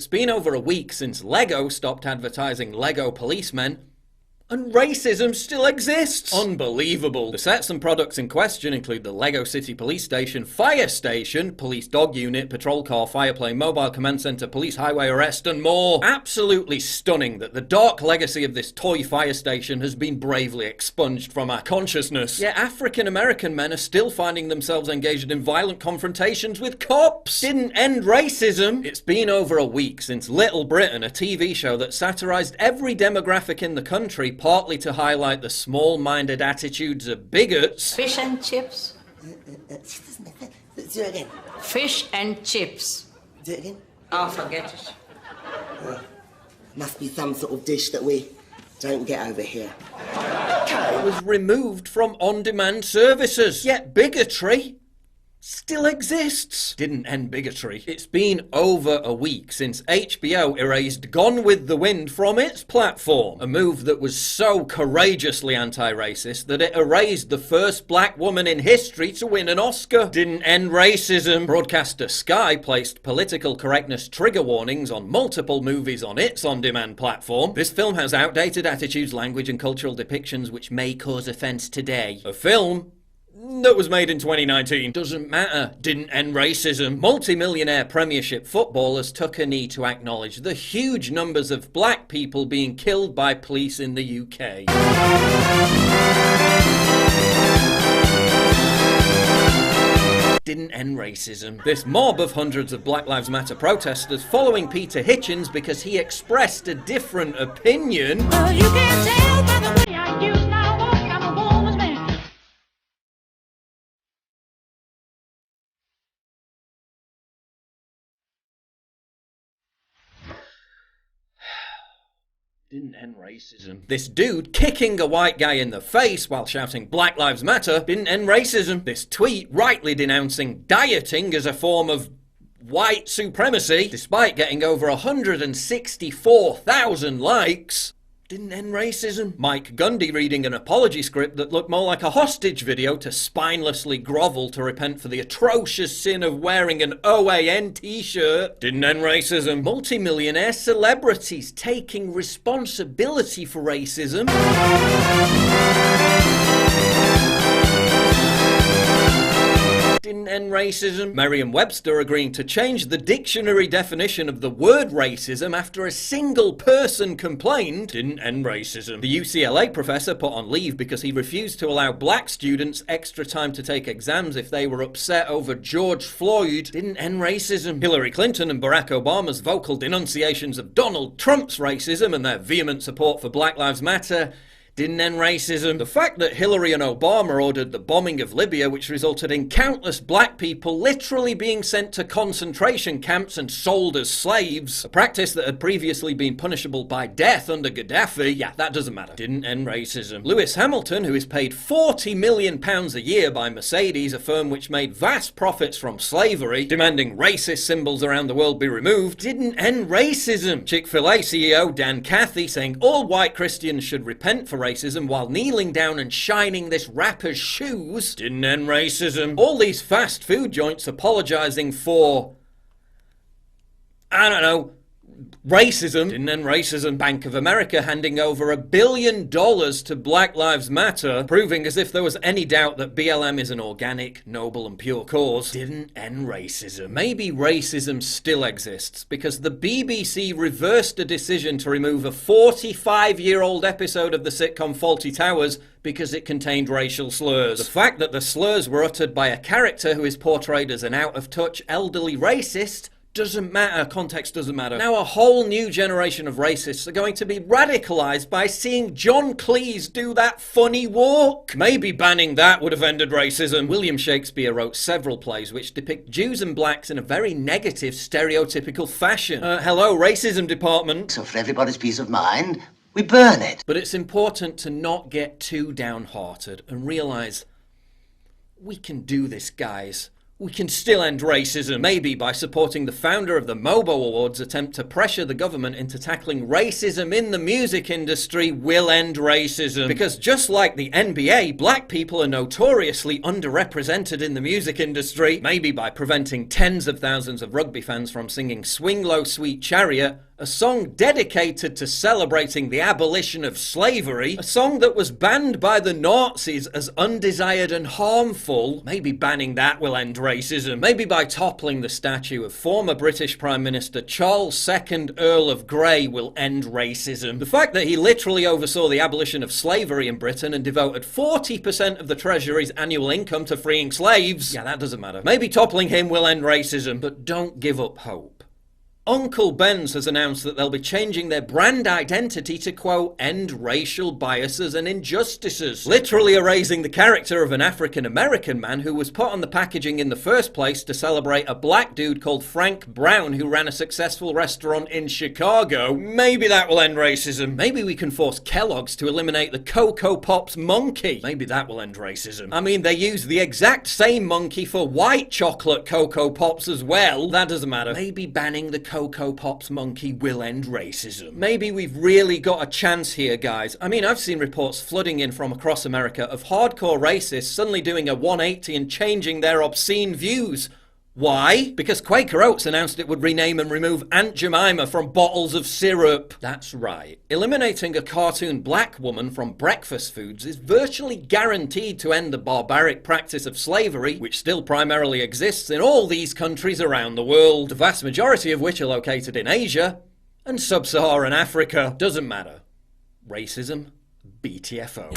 It's been over a week since Lego stopped advertising Lego policemen, and racism still exists! Unbelievable. The sets and products in question include the Lego City Police Station, Fire Station, Police Dog Unit, Patrol Car, Fireplane, Mobile Command Center, Police Highway Arrest, and more. Absolutely stunning that the dark legacy of this toy fire station has been bravely expunged from our consciousness. Yet African American men are still finding themselves engaged in violent confrontations with cops. Didn't end racism. It's been over a week since Little Britain, a TV show that satirized every demographic in the country, partly to highlight the small-minded attitudes of bigots. Fish and chips. Do it again. Fish and chips. Do it again. Oh, forget it. Must be some sort of dish that we don't get over here. It was removed from on-demand services. Yet bigotry still exists. Didn't end bigotry. It's been over a week since HBO erased Gone with the Wind from its platform. A move that was so courageously anti-racist that it erased the first black woman in history to win an Oscar. Didn't end racism. Broadcaster Sky placed political correctness trigger warnings on multiple movies on its on-demand platform. This film has outdated attitudes, language and cultural depictions which may cause offense today. A film that was made in 2019. Doesn't matter. Didn't end racism. Multi-millionaire Premiership footballers took a knee to acknowledge the huge numbers of black people being killed by police in the UK. Didn't end racism. This mob of hundreds of Black Lives Matter protesters following Peter Hitchens because he expressed a different opinion. Well, you can't tell by the way I use my walk, I'm a woman's man. Didn't end racism. This dude kicking a white guy in the face while shouting Black Lives Matter didn't end racism. This tweet rightly denouncing dieting as a form of white supremacy, despite getting over 164,000 likes, didn't end racism. Mike Gundy reading an apology script that looked more like a hostage video to spinelessly grovel to repent for the atrocious sin of wearing an OAN t-shirt didn't end racism. Multi-millionaire celebrities taking responsibility for racism didn't end racism. Merriam-Webster agreeing to change the dictionary definition of the word racism after a single person complained didn't end racism. The UCLA professor put on leave because he refused to allow black students extra time to take exams if they were upset over George Floyd didn't end racism. Hillary Clinton and Barack Obama's vocal denunciations of Donald Trump's racism and their vehement support for Black Lives Matter didn't end racism. The fact that Hillary and Obama ordered the bombing of Libya, which resulted in countless black people literally being sent to concentration camps and sold as slaves, a practice that had previously been punishable by death under Gaddafi, yeah, that doesn't matter. Didn't end racism. Lewis Hamilton, who is paid £40 million a year by Mercedes, a firm which made vast profits from slavery, demanding racist symbols around the world be removed, didn't end racism. Chick-fil-A CEO Dan Cathy saying all white Christians should repent for racism while kneeling down and shining this rapper's shoes didn't end racism. All these fast food joints apologizing for, I don't know, racism didn't end racism. Bank of America handing over $1 billion to Black Lives Matter, proving as if there was any doubt that BLM is an organic, noble and pure cause didn't end racism. Maybe racism still exists because the BBC reversed a decision to remove a 45-year-old episode of the sitcom Fawlty Towers because it contained racial slurs. The fact that the slurs were uttered by a character who is portrayed as an out-of-touch elderly racist doesn't matter. Context doesn't matter. Now a whole new generation of racists are going to be radicalized by seeing John Cleese do that funny walk. Maybe banning that would have ended racism. William Shakespeare wrote several plays which depict Jews and blacks in a very negative, stereotypical fashion. Hello, racism department. So for everybody's peace of mind, we burn it. But it's important to not get too downhearted and realize we can do this, guys. We can still end racism, maybe by supporting the founder of the MOBO Awards' attempt to pressure the government into tackling racism in the music industry will end racism. Because just like the NBA, black people are notoriously underrepresented in the music industry, maybe by preventing tens of thousands of rugby fans from singing Swing Low Sweet Chariot, a song dedicated to celebrating the abolition of slavery, a song that was banned by the Nazis as undesired and harmful. Maybe banning that will end racism. Maybe by toppling the statue of former British Prime Minister Charles II, Earl of Grey, will end racism. The fact that he literally oversaw the abolition of slavery in Britain and devoted 40% of the Treasury's annual income to freeing slaves, yeah, that doesn't matter. Maybe toppling him will end racism, but don't give up hope. Uncle Ben's has announced that they'll be changing their brand identity to, quote, end racial biases and injustices, literally erasing the character of an African-American man who was put on the packaging in the first place to celebrate a black dude called Frank Brown who ran a successful restaurant in Chicago. Maybe that will end racism. Maybe we can force Kellogg's to eliminate the Cocoa Pops monkey. Maybe that will end racism. I mean, they use the exact same monkey for white chocolate Cocoa Pops as well. That doesn't matter. Maybe banning the Cocoa Pops monkey will end racism. Maybe we've really got a chance here, guys. I mean, I've seen reports flooding in from across America of hardcore racists suddenly doing a 180 and changing their obscene views. Why? Because Quaker Oats announced it would rename and remove Aunt Jemima from bottles of syrup. That's right. Eliminating a cartoon black woman from breakfast foods is virtually guaranteed to end the barbaric practice of slavery, which still primarily exists in all these countries around the world, the vast majority of which are located in Asia and sub-Saharan Africa. Doesn't matter. Racism, BTFO.